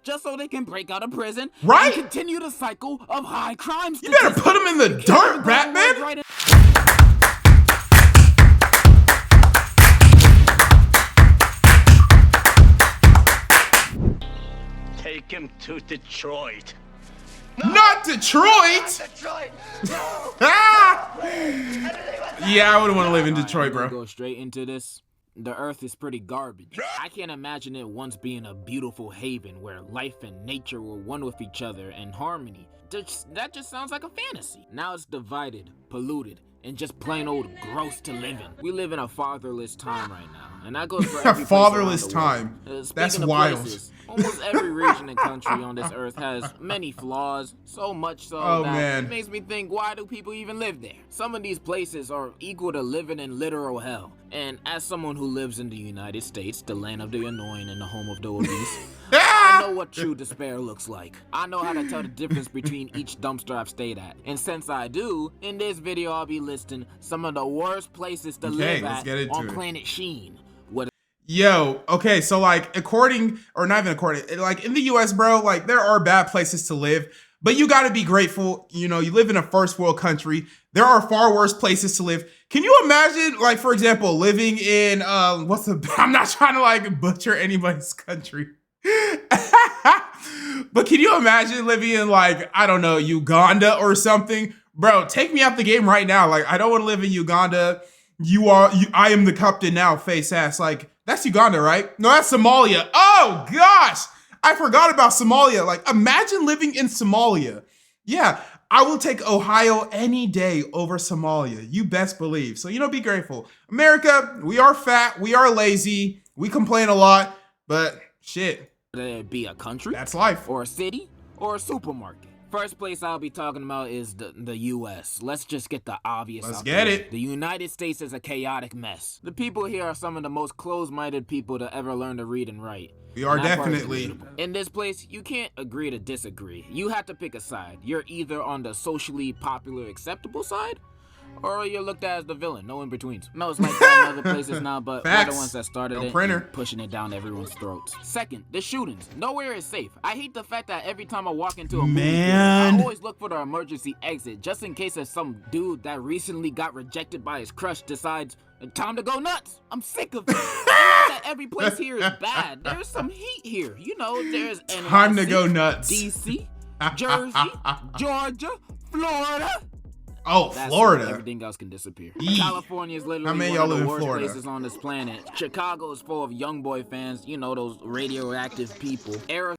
just so they can break out of prison Right? and continue the cycle of high crime You better put him in the dirt, Batman. Right. Take him to Detroit. Not Detroit! Detroit! No! Ah! Yeah, I wouldn't want to live in Detroit, bro. Go straight into this. The earth is pretty garbage. I can't imagine it once being a beautiful haven where life and nature were one with each other in harmony. That just sounds like a fantasy. Now it's divided, polluted, and just plain old gross to live in. We live in a fatherless time right now, and that goes for every A fatherless time. Speaking That's of wild. Places, almost every region and country on this earth has many flaws, so much so that man. it makes me think, why do people even live there? Some of these places are equal to living in literal hell. And as someone who lives in the United States, the land of the annoying and the home of the obese, I know what true despair looks like. I know how to tell the difference between each dumpster I've stayed at. And since I do, in this video I'll be listing some of the worst places to live at on planet Sheen. Yo, okay, so like not even according, like in the US, bro, like there are bad places to live, but you gotta be grateful. You know, you live in a first world country. There are far worse places to live. Can you imagine, like, for example, living in, I'm not trying to like butcher anybody's country. But can you imagine living in like, I don't know, Uganda or something? Bro, take me out the game right now. Like, I don't want to live in Uganda. I am the captain now, face ass. Like, that's Uganda, right? No, that's Somalia. Oh gosh, I forgot about Somalia. Like, imagine living in Somalia. Yeah, I will take Ohio any day over Somalia. You best believe. So, be grateful. America, we are fat, we are lazy, we complain a lot, but shit. Whether it be a country, that's life, or a city, or a supermarket. First place I'll be talking about is the U.S. Let's just get the obvious out there. Let's get it. The United States is a chaotic mess. The people here are some of the most closed-minded people to ever learn to read and write. We are definitely. In this place, you can't agree to disagree. You have to pick a side. You're either on the socially popular acceptable side, or you're looked at as the villain. No in-betweens. No, it's like that in other places now, but we're the ones that started it and pushing it down everyone's throats. Second, the shootings. Nowhere is safe. I hate the fact that every time I walk into a movie theater, I always look for the emergency exit, just in case there's some dude that recently got rejected by his crush decides, time to go nuts. I'm sick of it. That every place here is bad. There's some heat here. There's time to go nuts. DC, Jersey, Georgia, Florida. Oh, that's Florida. It. Everything else can disappear. California is literally one of the worst places on this planet. Chicago is full of young boy fans, those radioactive people.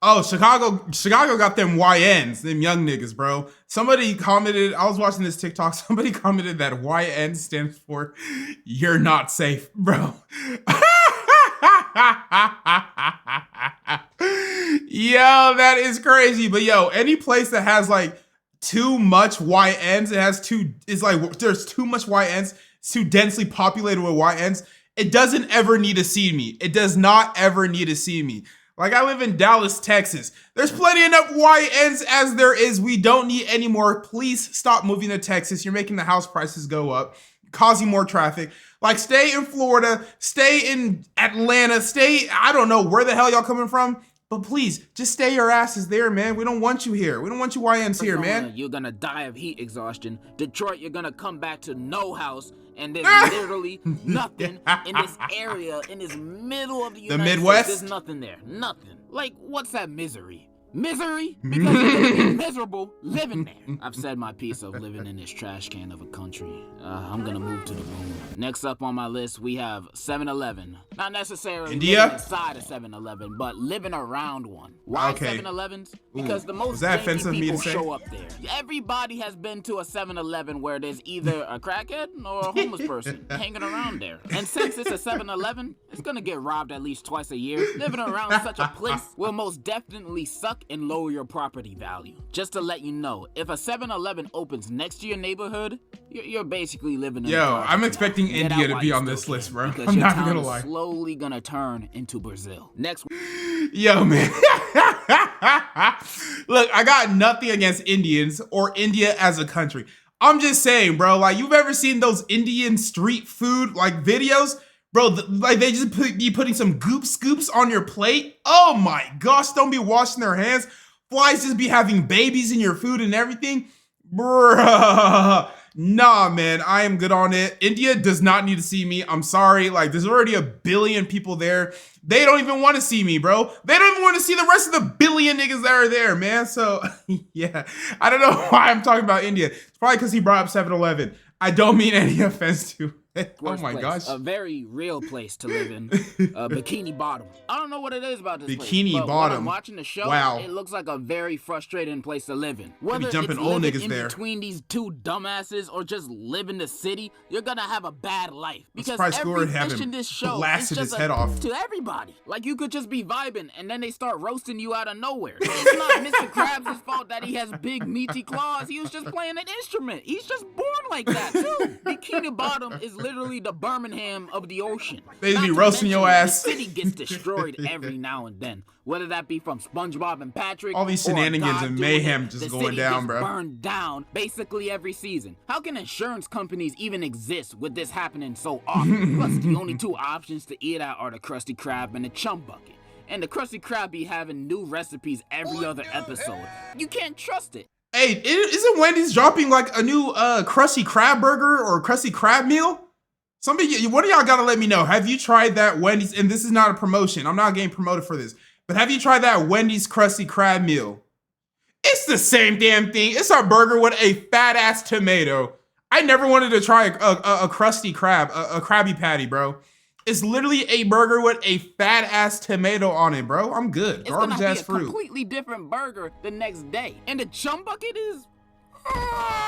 Oh, Chicago got them YNs, them young niggas, bro. Somebody commented, I was watching this TikTok, somebody commented that YN stands for you're not safe, bro. Yo, that is crazy. But yo, any place that has like too much YNs, there's too much YNs, it's too densely populated with YNs, it doesn't ever need to see me. It does not ever need to see me. Like, I live in Dallas, Texas. There's plenty enough YNs as there is. We don't need any more. Please stop moving to Texas. You're making the house prices go up, causing more traffic. Like, stay in Florida, stay in Atlanta, I don't know where the hell y'all coming from. But please, just stay your asses there, man. We don't want you here. We don't want you YNs here, man. You're gonna die of heat exhaustion. Detroit, you're gonna come back to no house, and there's literally nothing in this area, in this middle of the United Midwest? States. There's nothing there. Nothing. Like, what's that misery? Misery? Because you're gonna be miserable living there. I've said my piece of living in this trash can of a country. I'm gonna move to the moon. Next up on my list, we have 7-Eleven. Not necessarily living inside a 7-Eleven, but living around one. Why 7-Elevens? Because the most janky people show up there. Everybody has been to a 7-Eleven where there's either a crackhead or a homeless person hanging around there. And since it's a 7-Eleven, it's gonna get robbed at least twice a year. Living around such a place will most definitely suck and lower your property value. Just to let you know, if a 7-Eleven opens next to your neighborhood, you're basically living in I'm expecting India to be on this list, bro. I'm not gonna lie. Slowly gonna turn into Brazil. Next. Yo, man. Look, I got nothing against Indians or India as a country. I'm just saying, bro, like, you've ever seen those Indian street food like videos? Bro, like they just be putting some goop scoops on your plate. Oh my gosh, don't be washing their hands. Flies just be having babies in your food and everything. Bruh. Nah, man, I am good on it. India does not need to see me. I'm sorry. Like, there's already a billion people there. They don't even want to see me, bro. They don't even want to see the rest of the billion niggas that are there, man. So, yeah, I don't know why I'm talking about India. It's probably because he brought up 7-Eleven. I don't mean any offense to it. Oh my gosh. A very real place to live in. Bikini Bottom. I don't know what it is about this place. Bikini but Bottom. When I'm watching the show, Wow. it looks like a very frustrating place to live in. They Whether be jumping it's old living niggas in there. between these two dumbasses or just live in the city, you're gonna have a bad life. Because probably every Squidward fish having in this show is blasted just his head off. to everybody. Like, you could just be vibing and then they start roasting you out of nowhere. It's not Mr. Krabs' fault that he has big meaty claws. He was just playing an instrument. He's just born like that too. Bikini Bottom is literally the Birmingham of the ocean. They just be Not to roasting mention, your ass. The city gets destroyed every now and then, whether that be from SpongeBob and Patrick. All these or shenanigans God and doing mayhem it. just The going city down, gets bro. Burned down basically every season. How can insurance companies even exist with this happening so often? Plus, the only two options to eat at are the Krusty Krab and the Chum Bucket. And the Krusty Krab be having new recipes every other episode. You can't trust it. Hey, isn't Wendy's dropping like a new Krusty Krab burger or Krusty Krab meal? Somebody, one of y'all gotta let me know. Have you tried that Wendy's? And this is not a promotion. I'm not getting promoted for this. But have you tried that Wendy's Krusty Krab meal? It's the same damn thing. It's a burger with a fat ass tomato. I never wanted to try a Krusty Krab, a Krabby Patty, bro. It's literally a burger with a fat ass tomato on it, bro. I'm good. It's Garbage gonna ass be a fruit. completely different burger the next day. And the Chum Bucket is...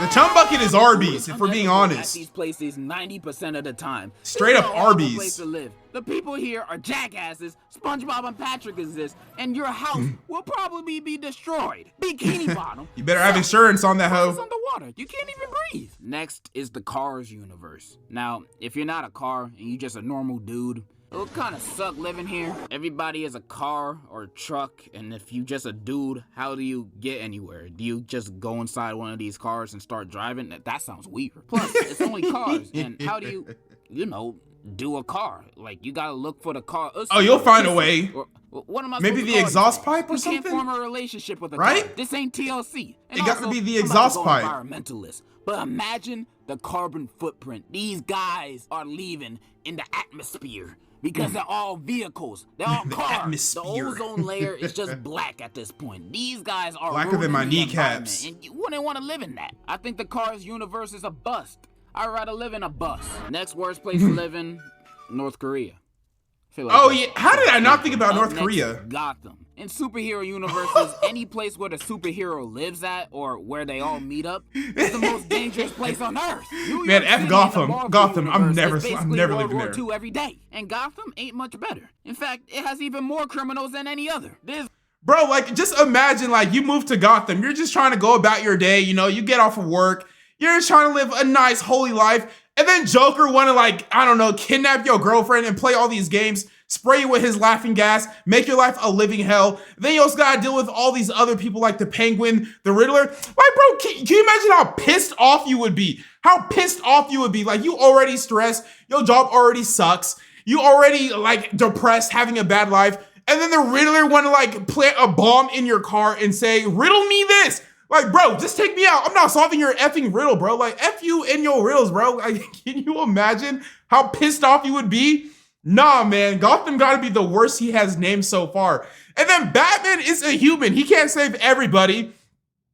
The Chum Bucket is Arby's, if we're being I'm at honest. these places 90% of the time. Straight This up is a horrible Arby's. place to live. The people here are jackasses. SpongeBob and Patrick exist, and your house will probably be destroyed. Bikini Bottom. You better have insurance on that It's hoe. underwater. You can't even breathe. Next is the Cars universe. Now, if you're not a car and you're just a normal dude, it would kind of suck living here. Everybody is a car or a truck, and if you just a dude, how do you get anywhere? Do you just go inside one of these cars and start driving? That sounds weird. Plus, it's only cars, and how do you know, do a car? Like, you gotta look for the car. Oh, you'll find a way. Or, what am I Maybe supposed to the call exhaust this? pipe or You something? can't form a relationship with a Right? car. This ain't TLC. And It got to also, be the I'm about exhaust to go pipe. Environmentalist. But imagine the carbon footprint these guys are leaving in the atmosphere. Because they're all vehicles. They're all The cars. atmosphere. The ozone layer is just black at this point. These guys are Blacker than ruining my the kneecaps. environment, and you wouldn't want to live in that. I think the Cars universe is a bust. I'd rather live in a bus. Next worst place to live in, North Korea. I feel like Oh that's- yeah, how did I not think about Up North next, Korea? Gotham. In superhero universes, any place where the superhero lives at or where they all meet up is the most dangerous place on earth. New Man, York F City in the Gotham. Marvel Gotham, I'm universe never- is I'm basically never World living War there. II every day. And Gotham ain't much better. In fact, it has even more criminals than any other. There's Bro, like, just imagine, like, you move to Gotham. You're just trying to go about your day. You know, you get off of work. You're just trying to live a nice, holy life. And then Joker want to, like, I don't know, kidnap your girlfriend and play all these games, spray you with his laughing gas, make your life a living hell. Then you also got to deal with all these other people like the Penguin, the Riddler. Like, bro, can you imagine how pissed off you would be? How pissed off you would be. Like, you already stressed. Your job already sucks. You already, like, depressed, having a bad life. And then the Riddler want to, like, plant a bomb in your car and say, riddle me this. Like, bro, just take me out. I'm not solving your effing riddle, bro. Like, F you and your riddles, bro. Like, can you imagine how pissed off you would be? Nah, man. Gotham gotta be the worst he has named so far. And then Batman is a human. He can't save everybody.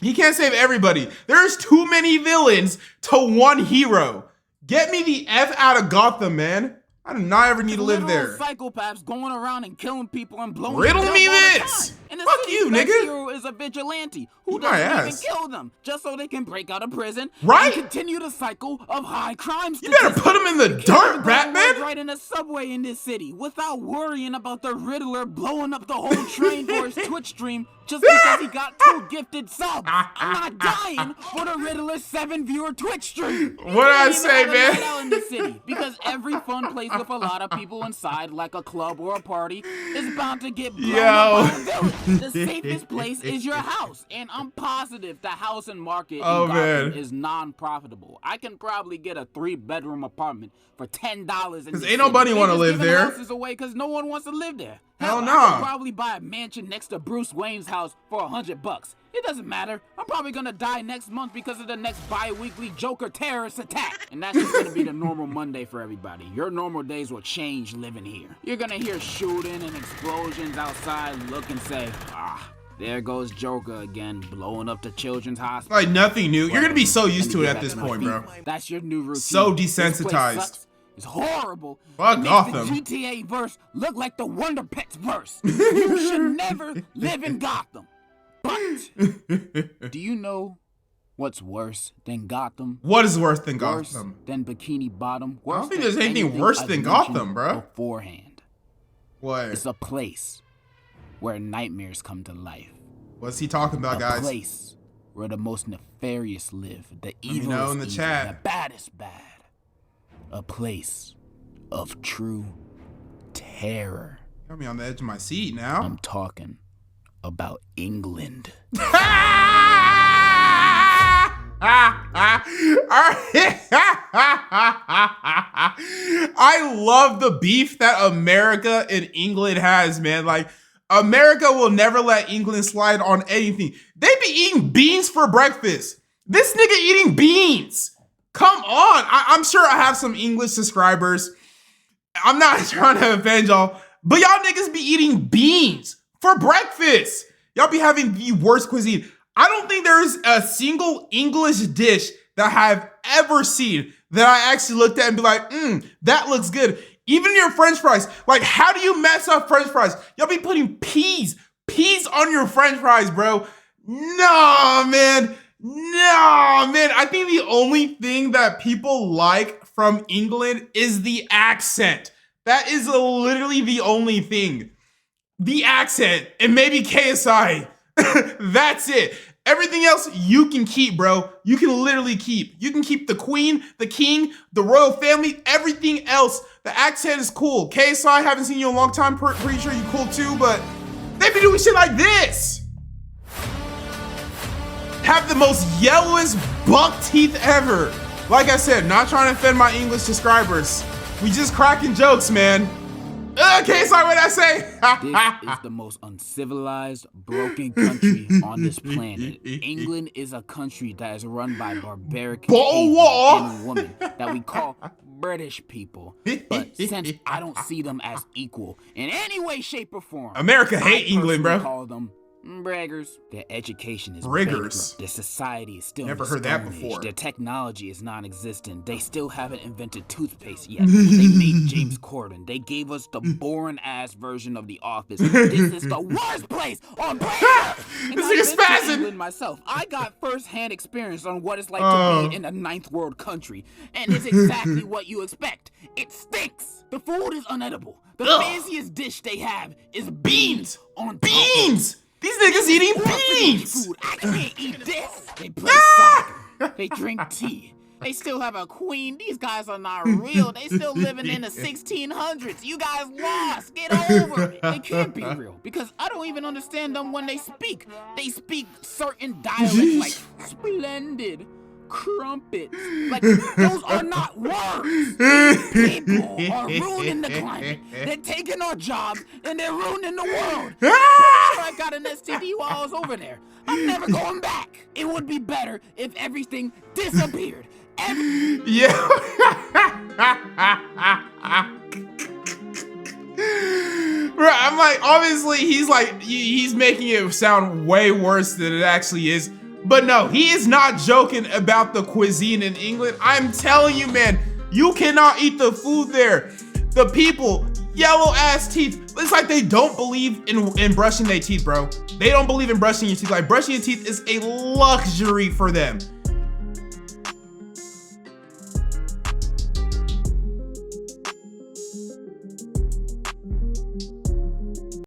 He can't save everybody. There's too many villains to one hero. Get me the F out of Gotham, man. I do not ever need to live literal there. psychopaths going around and killing people and blowing Riddle them me up all the this. time. And the Fuck city's you, best nigga. hero is a vigilante who Eat my doesn't even ass. kill them just so they can break out of prison Right? and continue the cycle of high crime You better statistics. put him in the You can't dirt, even go Batman. right in a subway in this city without worrying about the Riddler blowing up the whole train for his Twitch stream just because he got 2 gifted subs. I'm not dying for the Riddler's 7-viewer Twitch stream. What did I You can't even say, have a man? night out in this city because every fun place with a lot of people inside, like a club or a party, is bound to get blown Yo. up by a villain. The safest place is is your house, and I'm positive the housing market in Oh, Gotham man. is non-profitable. I can probably get a 3-bedroom apartment for $10. Because ain't nobody want to live there. Houses away because no one wants to live there. Hell I nah. could probably buy a mansion next to Bruce Wayne's house for $100. It doesn't matter. I'm probably gonna die next month because of the next bi-weekly Joker terrorist attack. And that's just gonna be the normal Monday for everybody. Your normal days will change living here. You're gonna hear shooting and explosions outside, look and say, ah, there goes Joker again, blowing up the children's hospital. Like nothing new. You're gonna be so used to it at this point, bro. That's your new routine. So This place desensitized. sucks. It's horrible. Fuck It makes Gotham. the GTA verse look like the Wonder Pets verse. You should never live in Gotham. But do you know what's worse than Gotham? What is worse than Worse Gotham? than Bikini Bottom? I don't Worse think than there's anything anything worse I've than mentioned Gotham, bro. Beforehand. What? It's a place where nightmares come to life. What's he talking about, A guys? place where the most nefarious live, the evil know in the chat. the baddest bad. A place of true terror. Got me on the edge of my seat now. I'm talking about England. I love the beef that America and England has, man. Like, America will never let England slide on anything. They be eating beans for breakfast. This nigga eating beans. Come on. I'm sure I have some English subscribers. I'm not trying to offend y'all, but y'all niggas be eating beans for breakfast. Y'all be having the worst cuisine. I don't think there's a single English dish that I have ever seen that I actually looked at and be like, that looks good. Even your French fries. Like, how do you mess up French fries? Y'all be putting peas on your French fries, bro. No, man. I think the only thing that people like from England is the accent. That is literally the only thing. The accent and maybe KSI. That's it. Everything else you can keep, bro. You can literally keep. You can keep the queen, the king, the royal family, everything else. The accent is cool. KSI, haven't seen you in a long time. Pretty sure you cool too, but they be doing shit like this. Have the most yellowest buck teeth ever. Like I said, not trying to offend my English subscribers. We just cracking jokes, man. KSI, what did I say? This is the most uncivilized, broken country on this planet. England is a country that is run by barbaric and women that we call British people. But since I don't see them as equal in any way, shape, or form, America hate England, bro. I call them braggers. Their education is Briggers. bankrupt. Their society is still Never in the heard that Stone Age. before. Their technology is non-existent. They still haven't invented toothpaste yet. They made James Corden. They gave us the boring-ass version of The Office. This is the worst place on planet Earth. And This I've nigga's been to spazzing. England myself. I got first-hand experience on what it's like to be in a ninth world country, and it's exactly what you expect. It stinks. The food is unedible. The fanciest dish they have is beans on Beans! These niggas eating beans! Food. I can't eat this. They play soccer. They drink tea. They still have a queen. These guys are not real. They still living in the 1600s. You guys lost. Get over it. They can't be real because I don't even understand them when they speak. They speak certain dialects like splendid, crumpet. Like, those are not words. These people are ruining the climate. They're taking our jobs and they're ruining the world. I got an STD while I was over there. I'm never going back. It would be better if everything disappeared. Yeah. Bro, I'm like, obviously he's making it sound way worse than it actually is. But no, he is not joking about the cuisine in England. I'm telling you, man, you cannot eat the food there. The people, yellow ass teeth. It's like they don't believe in brushing their teeth, bro. They don't believe in brushing your teeth. Like, brushing your teeth is a luxury for them.